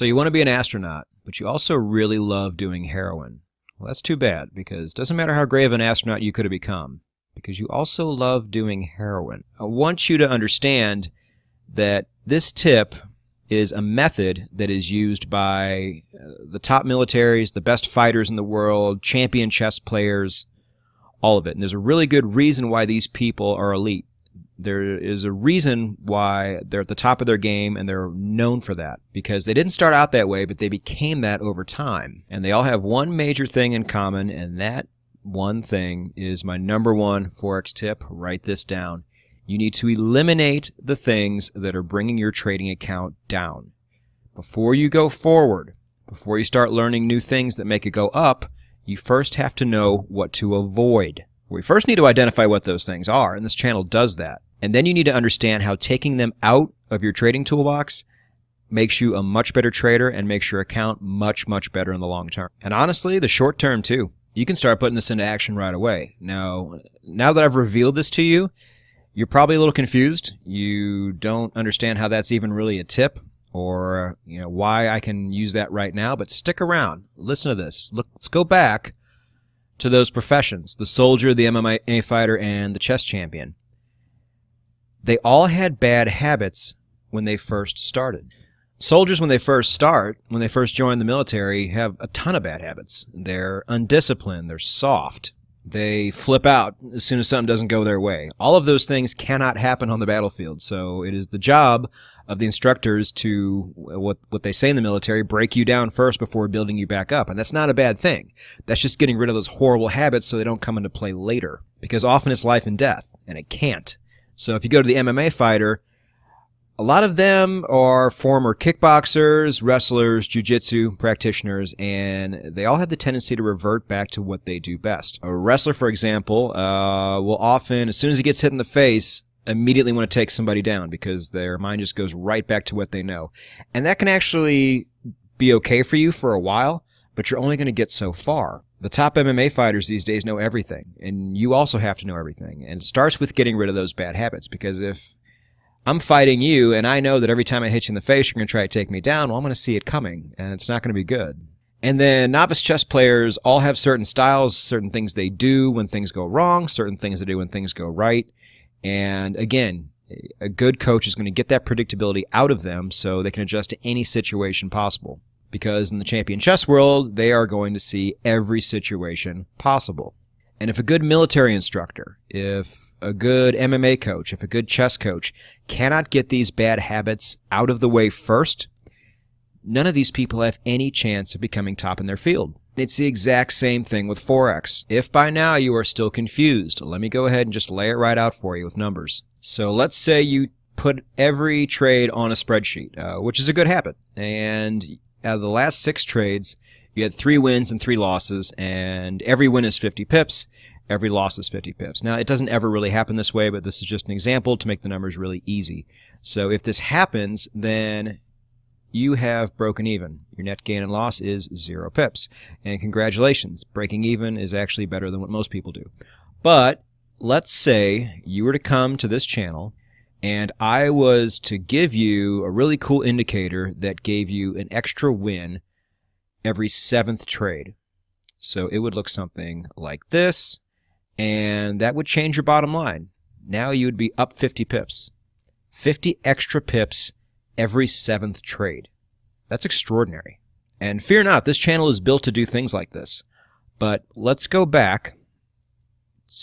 So you want to be an astronaut, but you also really love doing heroin. Well, that's too bad, because it doesn't matter how great of an astronaut you could have become, because you also love doing heroin. I want you to understand that this tip is a method that is used by the top militaries, the best fighters in the world, champion chess players, all of it. And there's a really good reason why these people are elite. There is a reason why they're at the top of their game, and they're known for that, because they didn't start out that way, but they became that over time. And they all have one major thing in common, and that one thing is my #1 Forex tip. Write this down. You need to eliminate the things that are bringing your trading account down. Before you go forward, before you start learning new things that make it go up, you first have to know what to avoid. We first need to identify what those things are, and this channel does that. And then you need to understand how taking them out of your trading toolbox makes you a much better trader and makes your account much, much better in the long term. And honestly, the short term too. You can start putting this into action right away. Now that I've revealed this to you, you're probably a little confused. You don't understand how that's even really a tip, or why I can use that right now. But stick around. Listen to this. Look, let's go back to those professions: the soldier, the MMA fighter, and the chess champion. They all had bad habits when they first started. Soldiers, when they first join the military, have a ton of bad habits. They're undisciplined, they're soft, they flip out as soon as something doesn't go their way. All of those things cannot happen on the battlefield, so it is the job of the instructors to, what they say in the military, break you down first before building you back up. And that's not a bad thing. That's just getting rid of those horrible habits so they don't come into play later, because often it's life and death, and it can't. So if you go to the MMA fighter, a lot of them are former kickboxers, wrestlers, jiu-jitsu practitioners, and they all have the tendency to revert back to what they do best. A wrestler, for example, will often, as soon as he gets hit in the face, immediately want to take somebody down, because their mind just goes right back to what they know. And that can actually be okay for you for a while, but you're only going to get so far. The top MMA fighters these days know everything, and you also have to know everything. And it starts with getting rid of those bad habits, because if I'm fighting you and I know that every time I hit you in the face you're going to try to take me down, well, I'm going to see it coming, and it's not going to be good. And then novice chess players all have certain styles, certain things they do when things go wrong, certain things they do when things go right. And again, a good coach is going to get that predictability out of them so they can adjust to any situation possible. Because in the champion chess world, they are going to see every situation possible. And if a good military instructor, if a good MMA coach, if a good chess coach cannot get these bad habits out of the way first, none of these people have any chance of becoming top in their field. It's the exact same thing with Forex. If by now you are still confused, let me go ahead and just lay it right out for you with numbers. So let's say you put every trade on a spreadsheet, which is a good habit. And out of the last 6 trades, you had 3 wins and 3 losses, and every win is 50 pips, every loss is 50 pips. Now, it doesn't ever really happen this way, but this is just an example to make the numbers really easy. So if this happens, then you have broken even. Your net gain and loss is 0 pips. And congratulations, breaking even is actually better than what most people do. But let's say you were to come to this channel and I was to give you a really cool indicator that gave you an extra win every 7th trade. So it would look something like this, and that would change your bottom line. Now you would be up 50 pips. 50 extra pips every 7th trade. That's extraordinary. And fear not, this channel is built to do things like this. But let's go back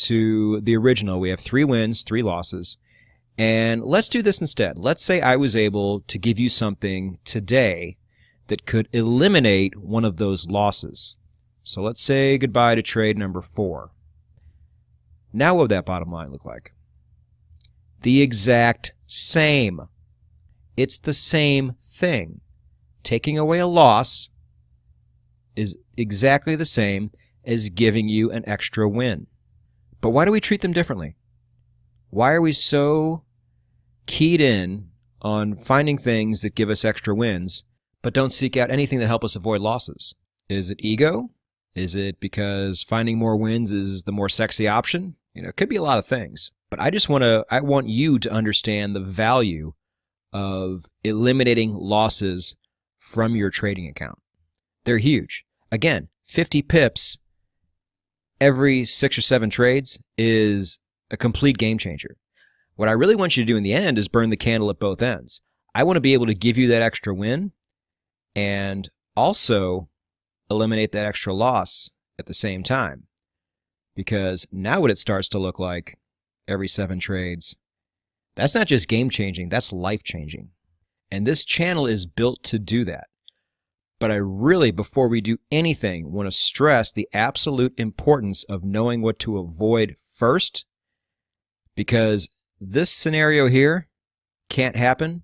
to the original. We have 3 wins, 3 losses. And let's do this instead. Let's say I was able to give you something today that could eliminate one of those losses. So let's say goodbye to trade number 4. Now what would that bottom line look like? The exact same. It's the same thing. Taking away a loss is exactly the same as giving you an extra win. But why do we treat them differently? Why are we so keyed in on finding things that give us extra wins, but don't seek out anything that help us avoid losses? Is it ego? Is it because finding more wins is the more sexy option? It could be a lot of things. But I want you to understand the value of eliminating losses from your trading account. They're huge. Again, 50 pips every 6 or 7 trades is a complete game changer. What I really want you to do in the end is burn the candle at both ends. I want to be able to give you that extra win and also eliminate that extra loss at the same time. Because now what it starts to look like every 7 trades, that's not just game changing, that's life changing. And this channel is built to do that. But I really, before we do anything, want to stress the absolute importance of knowing what to avoid first, because this scenario here can't happen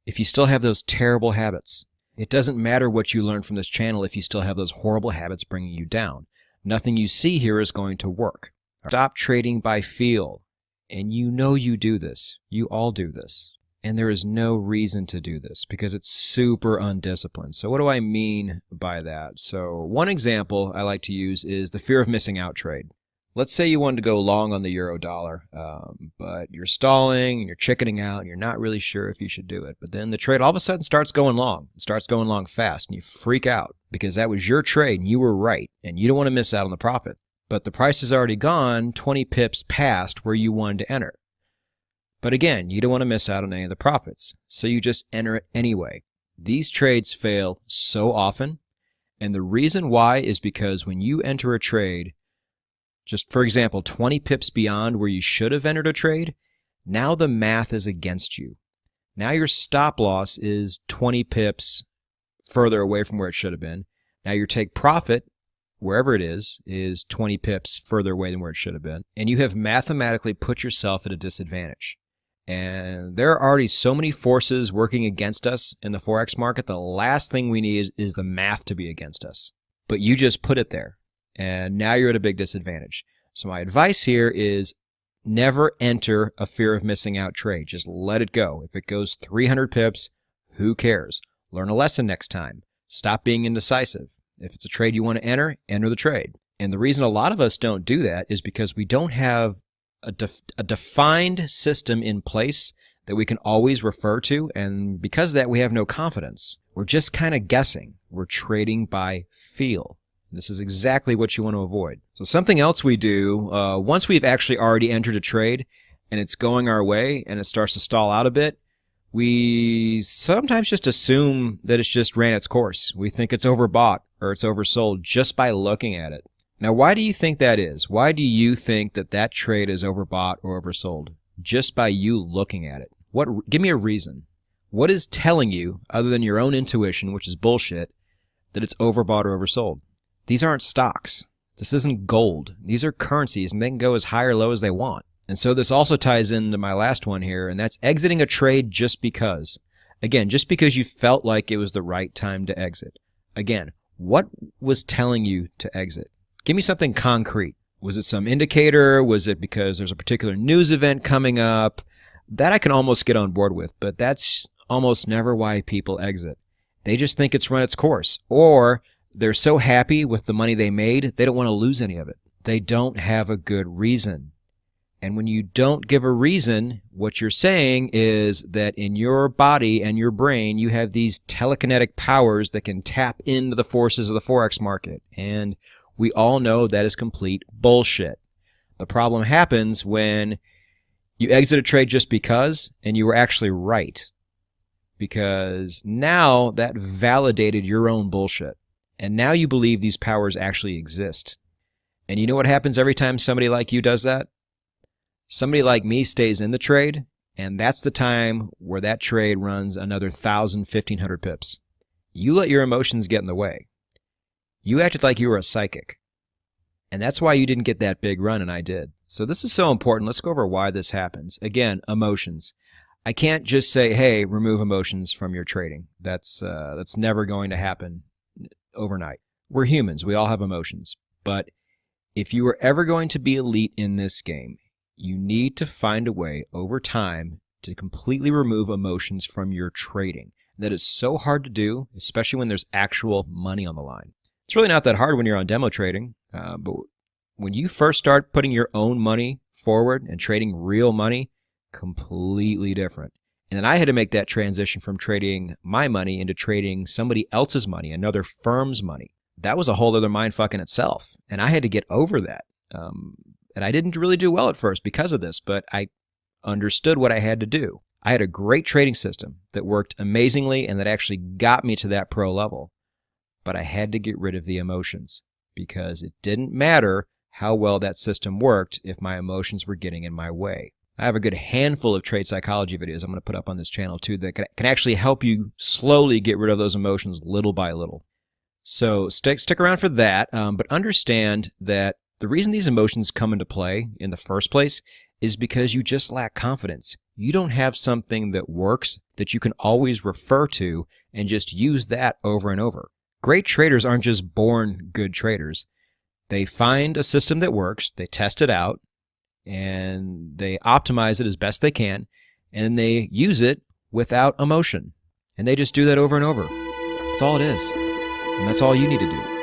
if you still have those terrible habits. It doesn't matter what you learn from this channel if you still have those horrible habits bringing you down. Nothing you see here is going to work. Stop trading by feel. And you know you do this. You all do this. And there is no reason to do this because it's super undisciplined. So what do I mean by that? So one example I like to use is the fear of missing out trade. Let's say you wanted to go long on the euro dollar, but you're stalling and you're chickening out and you're not really sure if you should do it. But then the trade all of a sudden starts going long. It starts going long fast and you freak out because that was your trade and you were right and you don't want to miss out on the profit. But the price is already gone 20 pips past where you wanted to enter. But again, you don't want to miss out on any of the profits, so you just enter it anyway. These trades fail so often, and the reason why is because when you enter a trade, just for example, 20 pips beyond where you should have entered a trade, now the math is against you. Now your stop loss is 20 pips further away from where it should have been. Now your take profit, wherever it is 20 pips further away than where it should have been, and you have mathematically put yourself at a disadvantage. And there are already so many forces working against us in the Forex market. The last thing we need is the math to be against us. But you just put it there, and now you're at a big disadvantage. So my advice here is never enter a fear of missing out trade. Just let it go. If it goes 300 pips, who cares? Learn a lesson next time. Stop being indecisive. If it's a trade you want to enter the trade. And the reason a lot of us don't do that is because we don't have a defined system in place that we can always refer to, and because of that we have no confidence. We're just kind of guessing. We're trading by feel. This is exactly what you want to avoid. So something else we do, once we've actually already entered a trade and it's going our way and it starts to stall out a bit, we sometimes just assume that it's just ran its course. We think it's overbought or it's oversold just by looking at it. Now, why do you think that is? Why do you think that that trade is overbought or oversold? Just by you looking at it. Give me a reason. What is telling you, other than your own intuition, which is bullshit, that it's overbought or oversold? These aren't stocks. This isn't gold. These are currencies, and they can go as high or low as they want. And so this also ties into my last one here, and that's exiting a trade just because. Again, just because you felt like it was the right time to exit. Again, what was telling you to exit? Give me something concrete. Was it some indicator? Was it because there's a particular news event coming up? That I can almost get on board with, but that's almost never why people exit. They just think it's run its course, or they're so happy with the money they made, they don't want to lose any of it. They don't have a good reason. And when you don't give a reason, what you're saying is that in your body and your brain, you have these telekinetic powers that can tap into the forces of the Forex market. And we all know that is complete bullshit. The problem happens when you exit a trade just because, and you were actually right. Because now that validated your own bullshit. And now you believe these powers actually exist. And you know what happens every time somebody like you does that? Somebody like me stays in the trade, and that's the time where that trade runs another 1,000, 1,500 pips. You let your emotions get in the way. You acted like you were a psychic. And that's why you didn't get that big run, and I did. So this is so important. Let's go over why this happens. Again, emotions. I can't just say, hey, remove emotions from your trading. That's never going to happen overnight. We're humans. We all have emotions. But if you are ever going to be elite in this game, you need to find a way over time to completely remove emotions from your trading. That is so hard to do, especially when there's actual money on the line. It's really not that hard when you're on demo trading, but when you first start putting your own money forward and trading real money, completely different. And then I had to make that transition from trading my money into trading somebody else's money, another firm's money. That was a whole other mindfuck in itself. And I had to get over that. And I didn't really do well at first because of this, but I understood what I had to do. I had a great trading system that worked amazingly and that actually got me to that pro level. But I had to get rid of the emotions because it didn't matter how well that system worked if my emotions were getting in my way. I have a good handful of trade psychology videos I'm going to put up on this channel too that can actually help you slowly get rid of those emotions little by little. So stick around for that, but understand that the reason these emotions come into play in the first place is because you just lack confidence. You don't have something that works that you can always refer to and just use that over and over. Great traders aren't just born good traders. They find a system that works, they test it out, and they optimize it as best they can, and they use it without emotion. And they just do that over and over. That's all it is. And that's all you need to do.